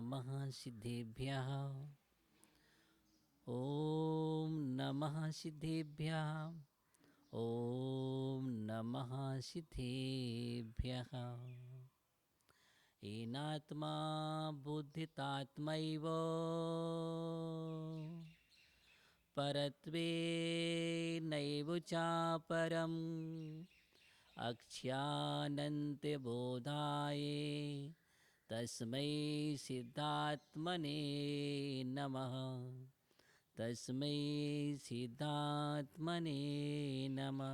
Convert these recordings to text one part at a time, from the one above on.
नमः सिद्धेभ्यः। ॐ नमः सिद्धेभ्यः। ॐ नमः सिद्धेभ्यः। येनात्मा बुद्धितात्मैव परत्वेनैव चापरम् अक्ष्यानन्त्यबोधाय तस्मै सिद्धात्मने नमः। तस्मै सिद्धात्मने नमः।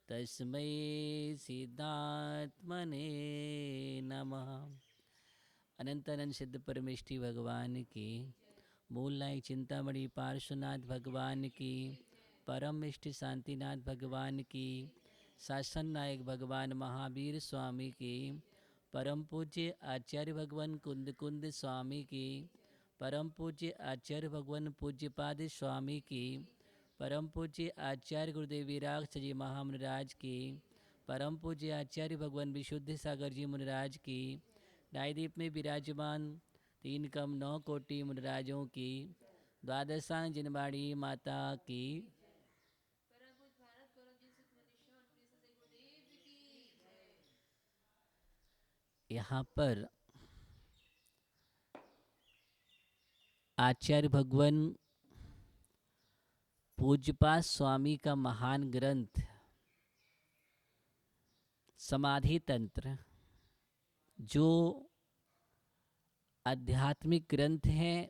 तस्मै सिद्धात्मने नमः। अनंत अनंत सिद्ध परमेष्ठी भगवान की, मूल नायक चिंतामणि पार्श्वनाथ भगवान की, परम इष्ट शांतिनाथ भगवान की, शासन नायक भगवान महावीर स्वामी की, परम पूज्य आचार्य भगवान कुंद कुंद स्वामी की, परम पूज्य आचार्य भगवान पूज्यपाद स्वामी की, परम पूज्य आचार्य गुरुदेव विराग जी महामुनिराज की, परम पूज्य आचार्य भगवान विशुद्ध सागर जी मुनिराज की, नायदीप में विराजमान 3 कम 9 कोटि मुनिराजों की, द्वादशांग जिनवाड़ी माता की, यहाँ पर आचार्य भगवान पूज्यपाद स्वामी का महान ग्रंथ समाधि तंत्र, जो आध्यात्मिक ग्रंथ है,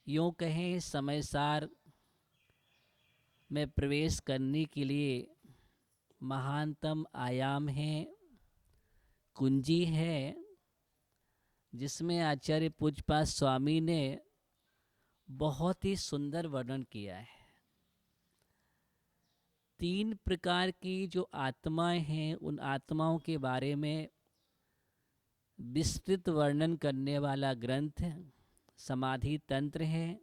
यूँ कहें समय सार में प्रवेश करने के लिए महानतम आयाम है, कुंजी है, जिसमें आचार्य पूज्यपाद स्वामी ने बहुत ही सुंदर वर्णन किया है। 3 प्रकार की जो आत्माएं हैं, उन आत्माओं के बारे में विस्तृत वर्णन करने वाला ग्रंथ समाधि तंत्र है।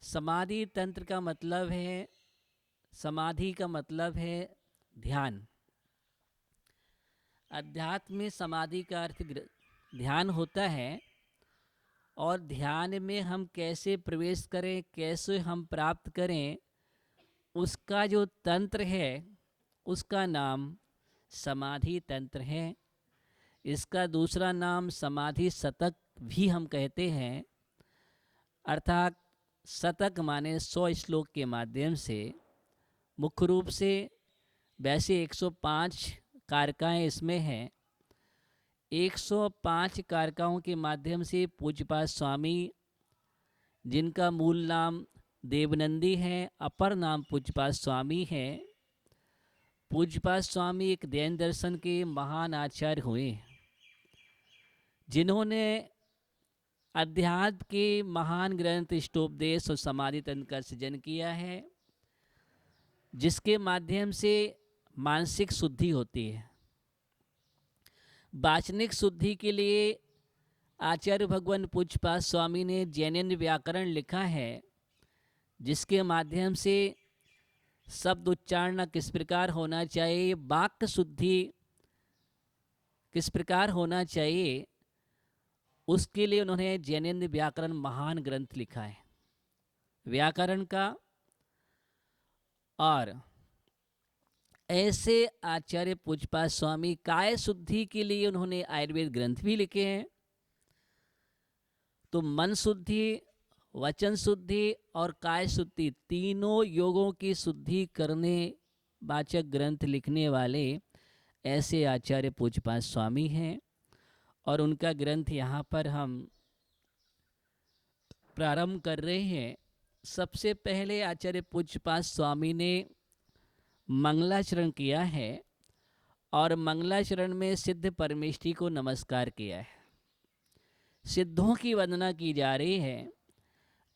समाधि तंत्र का मतलब है, समाधि का मतलब है ध्यान। अध्यात्म में समाधि का अर्थ ध्यान होता है, और ध्यान में हम कैसे प्रवेश करें, कैसे हम प्राप्त करें, उसका जो तंत्र है उसका नाम समाधि तंत्र है। इसका दूसरा नाम समाधि शतक भी हम कहते हैं, अर्थात शतक माने 100 श्लोक के माध्यम से। मुख्य रूप से वैसे 105 कारकाएँ इसमें हैं। 105 कारकाओं के माध्यम से पूज्यपाद स्वामी, जिनका मूल नाम देवनंदी है, अपर नाम पूज्यपाद स्वामी है, पूज्यपाद स्वामी एक जैन दर्शन के महान आचार्य हुए, जिन्होंने अध्यात्म के महान ग्रंथ इष्टोपदेश और समाधि तंत्र का सृजन किया है, जिसके माध्यम से मानसिक शुद्धि होती है। वाचनिक शुद्धि के लिए आचार्य भगवान पूज्यपाद स्वामी ने जैन व्याकरण लिखा है, जिसके माध्यम से शब्द उच्चारण किस प्रकार होना चाहिए, वाक्य शुद्धि किस प्रकार होना चाहिए, उसके लिए उन्होंने जैन व्याकरण महान ग्रंथ लिखा है व्याकरण का। और ऐसे आचार्य पूज्यपाद स्वामी काय शुद्धि के लिए उन्होंने आयुर्वेद ग्रंथ भी लिखे हैं। तो मन शुद्धि, वचन शुद्धि और काय शुद्धि, तीनों योगों की शुद्धि करने वाचक ग्रंथ लिखने वाले ऐसे आचार्य पूज्यपाद स्वामी हैं। और उनका ग्रंथ यहाँ पर हम प्रारंभ कर रहे हैं। सबसे पहले आचार्य पूज्यपाद स्वामी ने मंगलाचरण किया है, और मंगलाचरण में सिद्ध परमेष्ठी को नमस्कार किया है। सिद्धों की वंदना की जा रही है।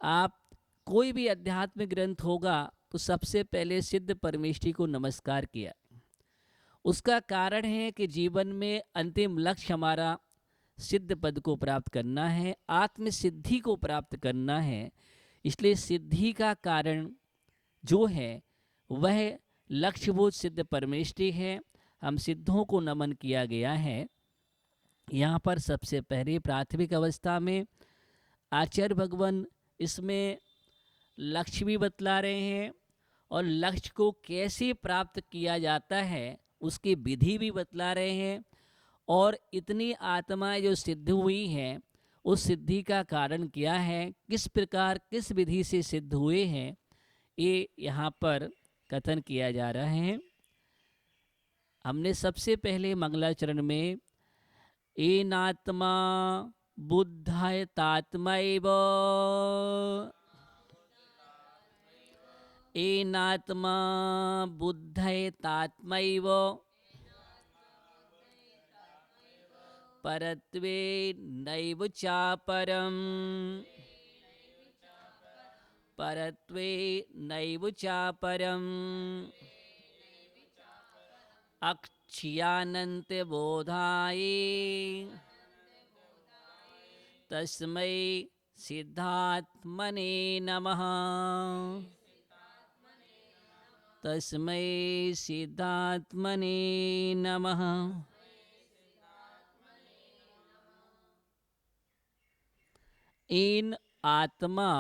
आप कोई भी आध्यात्मिक ग्रंथ होगा तो सबसे पहले सिद्ध परमेष्ठी को नमस्कार किया। उसका कारण है कि जीवन में अंतिम लक्ष्य हमारा सिद्ध पद को प्राप्त करना है, आत्म सिद्धि को प्राप्त करना है। इसलिए सिद्धि का कारण जो है वह लक्ष्यभूत सिद्ध परमेष्ठी है। हम सिद्धों को नमन किया गया है। यहाँ पर सबसे पहले प्राथमिक अवस्था में आचार्य भगवान इसमें लक्ष्य भी बतला रहे हैं और लक्ष्य को कैसे प्राप्त किया जाता है उसकी विधि भी बतला रहे हैं, और इतनी आत्माएं जो सिद्ध हुई हैं उस सिद्धि का कारण क्या है, किस प्रकार किस विधि से सिद्ध हुए हैं, ये यहाँ पर कथन किया जा रहा है। हमने सबसे पहले मंगलाचरण में एनात्मा बुद्धाय तात्मैव, एनात्मा बुद्धये तात्मैव परत्वे नैव चापरम्, परत्वे नैव चापरम् अक्ष्यानन्त बोधाये तस्मै सिद्धात्मने नमः, तस्मै सिद्धात्मने नमः। इन आत्मा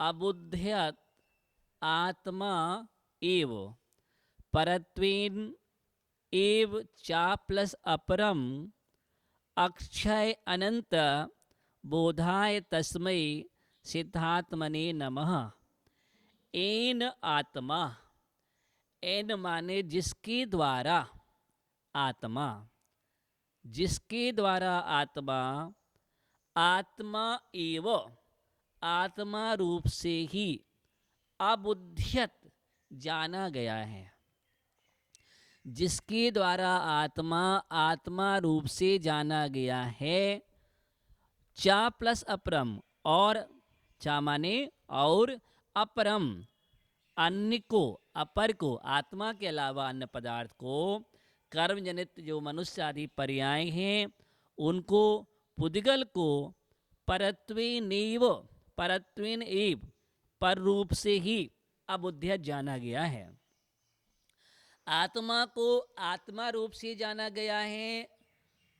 अबुध्यत आत्मा एव परत्वेन एव चा प्लस अपरम अक्षय अनंत बोधाय तस्मै सिद्धात्मने नमः। एन आत्मा, एन माने जिसके द्वारा आत्मा, जिसके द्वारा आत्मा, आत्मा एव आत्मा रूप से ही अबुध्यत जाना गया है, जिसके द्वारा आत्मा आत्मा रूप से जाना गया है। चा प्लस अपरम, और चा माने और, अपरम अन्य को, अपर को, आत्मा के अलावा अन्य पदार्थ को, कर्म जनित जो मनुष्य आदि पर्याय हैं उनको, पुद्गल को परत्वेनैव, परत्वेन एव पर रूप से ही अबुध्यत जाना गया है। आत्मा को आत्मा रूप से जाना गया है,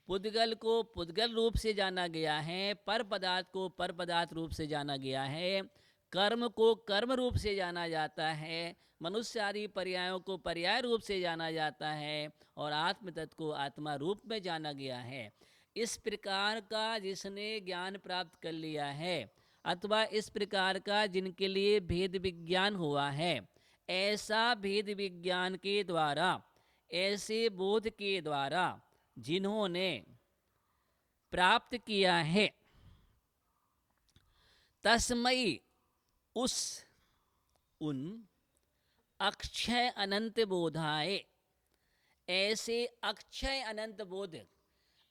पुद्गल को पुद्गल रूप से जाना गया है, पर पदार्थ को पर पदार्थ रूप से जाना गया है, कर्म को कर्म रूप से जाना जाता है, मनुष्य आदि पर्यायों को पर्याय रूप से जाना जाता है, और आत्म तत्व को आत्मा रूप में जाना गया है। इस प्रकार का जिसने ज्ञान प्राप्त कर लिया है, अथवा इस प्रकार का जिनके लिए भेद विज्ञान हुआ है, ऐसा भेद विज्ञान के द्वारा, ऐसे बोध के द्वारा जिन्होंने प्राप्त किया है, तस्मयी उस, उन, अक्षय अनंत बोधाए, ऐसे अक्षय अनंत बोध,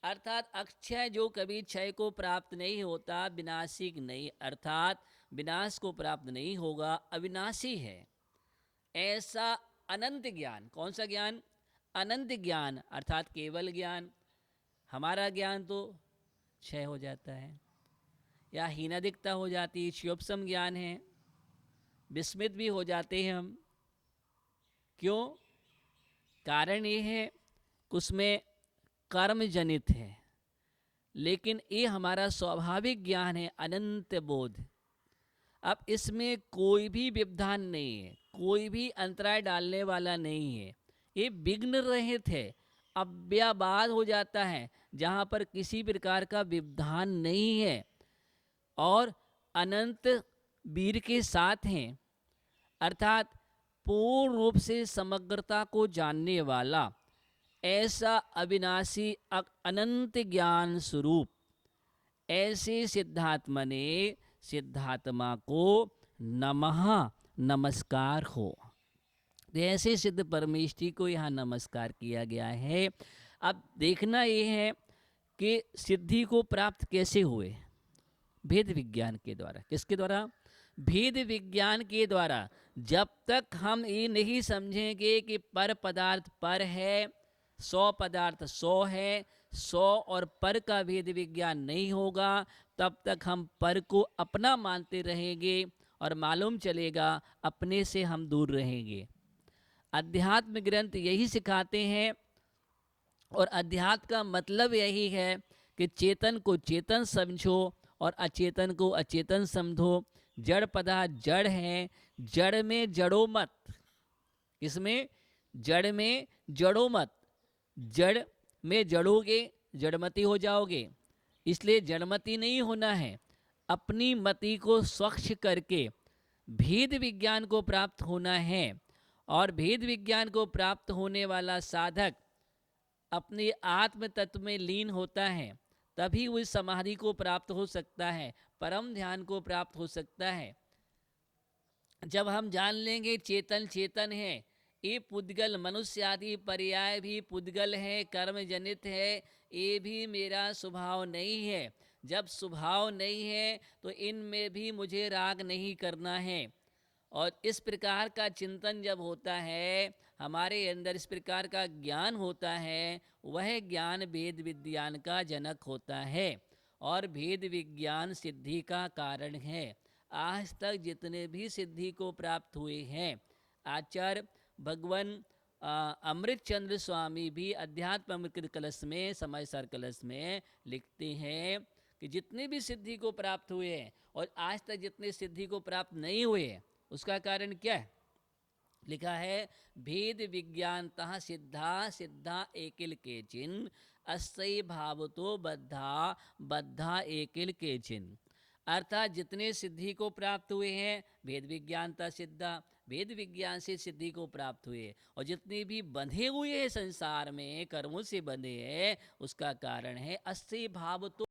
अर्थात अक्षय जो कभी क्षय को प्राप्त नहीं होता, विनाशिक नहीं, अर्थात विनाश को प्राप्त नहीं होगा, अविनाशी है, ऐसा अनंत ज्ञान। कौन सा ज्ञान? अनंत ज्ञान, अर्थात केवल ज्ञान। हमारा ज्ञान तो क्षय हो जाता है या हीनादिकता हो जाती है, क्षयोपशम ज्ञान है, विस्मित भी हो जाते हैं हम। क्यों? कारण ये है कि उसमें कर्म जनित है, लेकिन ये हमारा स्वाभाविक ज्ञान है, अनंत बोध। अब इसमें कोई भी व्यवधान नहीं है, कोई भी अंतराय डालने वाला नहीं है, ये विघ्न रहित है, अव्ययबाद हो जाता है, जहाँ पर किसी प्रकार का व्यवधान नहीं है, और अनंत वीर के साथ हैं, अर्थात पूर्ण रूप से समग्रता को जानने वाला ऐसा अविनाशी अनंत ज्ञान स्वरूप, ऐसे सिद्धात्मा ने, सिद्धात्मा को नमः, नमस्कार हो। ऐसे सिद्ध परमेष्ठी को यहाँ नमस्कार किया गया है। अब देखना ये है कि सिद्धि को प्राप्त कैसे हुए? भेद विज्ञान के द्वारा। किसके द्वारा? भेद विज्ञान के द्वारा। जब तक हम ये नहीं समझेंगे कि पर पदार्थ पर है, 100 पदार्थ 100 है, 100 और पर का भेद विज्ञान नहीं होगा, तब तक हम पर को अपना मानते रहेंगे और मालूम चलेगा अपने से हम दूर रहेंगे। अध्यात्म ग्रंथ यही सिखाते हैं, और अध्यात्म का मतलब यही है कि चेतन को चेतन समझो और अचेतन को अचेतन समझो। जड़ पदार्थ जड़ है, जड़ में जड़ो मत। किसमें? जड़ में जड़ो मत। जड़ में जड़ोगे जड़मती हो जाओगे, इसलिए जड़मती नहीं होना है। अपनी मति को स्वच्छ करके भेद विज्ञान को प्राप्त होना है। और भेद विज्ञान को प्राप्त होने वाला साधक अपने आत्म तत्व में लीन होता है, तभी उस समाधि को प्राप्त हो सकता है, परम ध्यान को प्राप्त हो सकता है। जब हम जान लेंगे चेतन चेतन है, ये पुद्गल मनुष्य आदि पर्याय भी पुद्गल है, कर्म जनित है, ये भी मेरा स्वभाव नहीं है। जब स्वभाव नहीं है तो इनमें भी मुझे राग नहीं करना है। और इस प्रकार का चिंतन जब होता है, हमारे अंदर इस प्रकार का ज्ञान होता है, वह ज्ञान भेद विज्ञान का जनक होता है और भेद विज्ञान सिद्धि का कारण है। आज तक जितने भी सिद्धि को प्राप्त हुए हैं, आचार्य भगवान अमृत चंद्र स्वामी भी अध्यात्म अमृत कलश में, समय सर कलश में लिखते हैं कि जितने भी सिद्धि को प्राप्त हुए हैं और आज तक जितने सिद्धि को प्राप्त नहीं हुए हैं, उसका कारण क्या है? लिखा है भेद विज्ञानतः सिद्धा सिद्धा एकिल के चिन्ह, अस्थयी भाव तो बद्धा बद्धा एकिल के चिन्ह। अर्थात जितने सिद्धि को प्राप्त हुए हैं भेद विज्ञानता सिद्धा, भेद विज्ञान से सिद्धि को प्राप्त हुए, और जितने भी बंधे हुए हैं संसार में कर्मों से बंधे हैं, उसका कारण है अस्थयी भाव तो